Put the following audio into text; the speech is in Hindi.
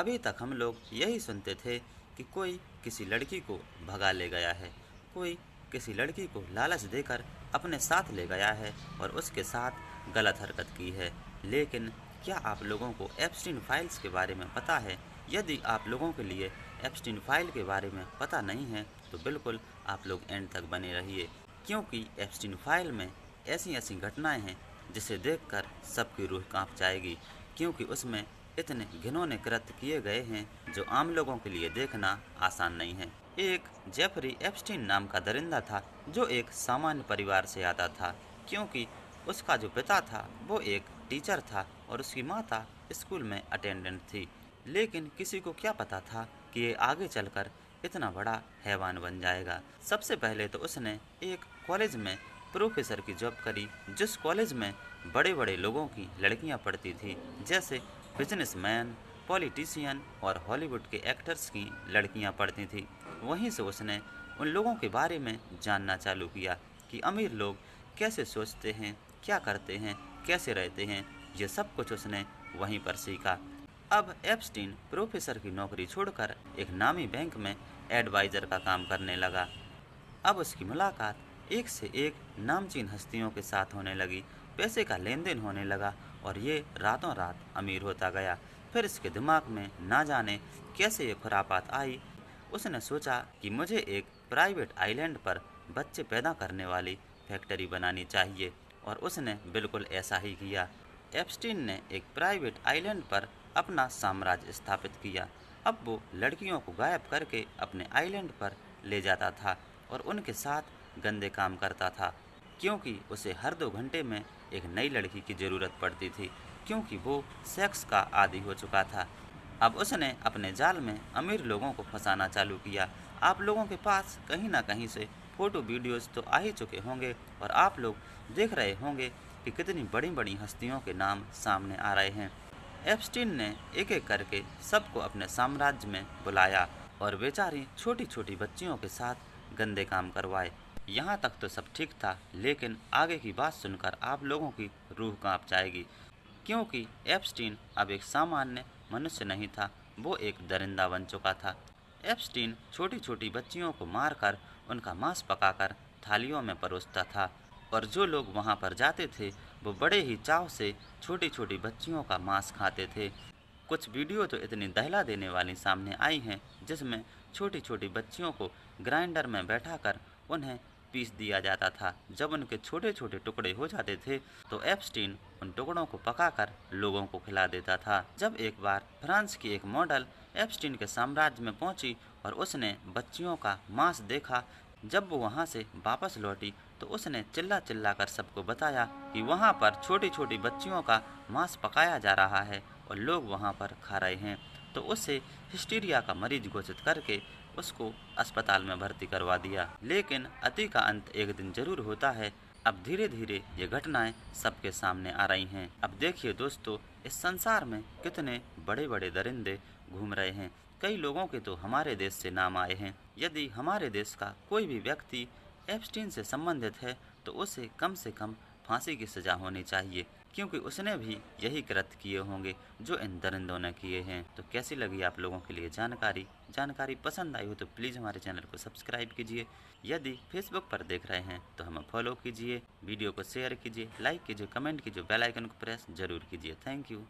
अभी तक हम लोग यही सुनते थे कि कोई किसी लड़की को भगा ले गया है, कोई किसी लड़की को लालच देकर अपने साथ ले गया है और उसके साथ गलत हरकत की है। लेकिन क्या आप लोगों को एप्स्टीन फाइल्स के बारे में पता है? यदि आप लोगों के लिए एप्स्टीन फाइल के बारे में पता नहीं है तो बिल्कुल आप लोग एंड तक बने रहिए, क्योंकि एप्स्टीन फाइल में ऐसी ऐसी घटनाएं हैं जिसे देखकर सबकी रूह कांप जाएगी, क्योंकि उसमें इतने घिनौने कृत्य किए गए हैं जो आम लोगों के लिए देखना आसान नहीं है। एक जेफरी एप्स्टीन नाम का दरिंदा था जो एक सामान्य परिवार से आता था, क्योंकि उसका जो पिता था वो एक टीचर था और उसकी माता स्कूल में अटेंडेंट थी। लेकिन किसी को क्या पता था कि ये आगे चलकर इतना बड़ा हैवान बन जाएगा। सबसे पहले तो उसने एक कॉलेज में प्रोफेसर की जॉब करी, जिस कॉलेज में बड़े बड़े लोगों की लड़कियां पढ़ती थी, जैसे बिजनेसमैन, पॉलिटिशियन और हॉलीवुड के एक्टर्स की लड़कियां पढ़ती थी। वहीं से उसने उन लोगों के बारे में जानना चालू किया कि अमीर लोग कैसे सोचते हैं, क्या करते हैं, कैसे रहते हैं। ये सब कुछ उसने वहीं पर सीखा। अब एप्स्टीन प्रोफेसर की नौकरी छोड़कर एक नामी बैंक में एडवाइजर का काम करने लगा। अब उसकी मुलाकात एक से एक नामचीन हस्तियों के साथ होने लगी, पैसे का लेन देन होने लगा और ये रातों रात अमीर होता गया। फिर इसके दिमाग में ना जाने कैसे ये खुरापात आई। उसने सोचा कि मुझे एक प्राइवेट आइलैंड पर बच्चे पैदा करने वाली फैक्ट्री बनानी चाहिए, और उसने बिल्कुल ऐसा ही किया। एप्स्टीन ने एक प्राइवेट आइलैंड पर अपना साम्राज्य स्थापित किया। अब वो लड़कियों को गायब करके अपने आइलैंड पर ले जाता था और उनके साथ गंदे काम करता था, क्योंकि उसे हर 2 घंटे में एक नई लड़की की ज़रूरत पड़ती थी, क्योंकि वो सेक्स का आदी हो चुका था। अब उसने अपने जाल में अमीर लोगों को फंसाना चालू किया। आप लोगों के पास कहीं ना कहीं से फ़ोटो वीडियोज़ तो आ ही चुके होंगे और आप लोग देख रहे होंगे कि कितनी बड़ी बड़ी हस्तियों के नाम सामने आ रहे हैं। एप्स्टीन ने एक एक करके सबको अपने साम्राज्य में बुलाया और बेचारी छोटी छोटी बच्चियों के साथ गंदे काम करवाए। यहाँ तक तो सब ठीक था, लेकिन आगे की बात सुनकर आप लोगों की रूह कांप जाएगी, क्योंकि एप्स्टीन अब एक सामान्य मनुष्य नहीं था, वो एक दरिंदा बन चुका था। एप्स्टीन छोटी छोटी बच्चियों को मारकर उनका मांस पकाकर थालियों में परोसता था, और जो लोग वहाँ पर जाते थे वो बड़े ही चाव से छोटी छोटी बच्चियों का मांस खाते थे। कुछ वीडियो तो इतनी दहला देने वाली सामने आई हैं जिसमें छोटी छोटी बच्चियों को ग्राइंडर में बैठाकर उन्हें पीस दिया जाता था। जब उनके छोटे छोटे टुकड़े हो जाते थे तो एप्स्टीन उन टुकड़ों को पकाकर लोगों को खिला देता था। जब एक बार फ्रांस की एक मॉडल एप्स्टीन के साम्राज्य में पहुंची और उसने बच्चियों का मांस देखा, जब वो वहाँ से वापस लौटी तो उसने चिल्ला चिल्ला कर सबको बताया कि वहाँ पर छोटी छोटी बच्चियों का मांस पकाया जा रहा है और लोग वहाँ पर खा रहे हैं। तो उसे हिस्टीरिया का मरीज घोषित करके उसको अस्पताल में भर्ती करवा दिया। लेकिन अति का अंत एक दिन जरूर होता है। अब धीरे धीरे ये घटनाएं सबके सामने आ रही हैं। अब देखिए दोस्तों, इस संसार में कितने बड़े बड़े दरिंदे घूम रहे हैं। कई लोगों के तो हमारे देश से नाम आए हैं। यदि हमारे देश का कोई भी व्यक्ति एप्स्टीन से संबंधित है तो उसे कम से कम फांसी की सजा होनी चाहिए, क्योंकि उसने भी यही कृत्य किए होंगे जो इन दरिंदों ने किए हैं। तो कैसी लगी आप लोगों के लिए जानकारी पसंद आई हो तो प्लीज़ हमारे चैनल को सब्सक्राइब कीजिए। यदि फेसबुक पर देख रहे हैं तो हमें फॉलो कीजिए, वीडियो को शेयर कीजिए, लाइक कीजिए, कमेंट कीजिए, बेल आइकन को प्रेस जरूर कीजिए। Thank you.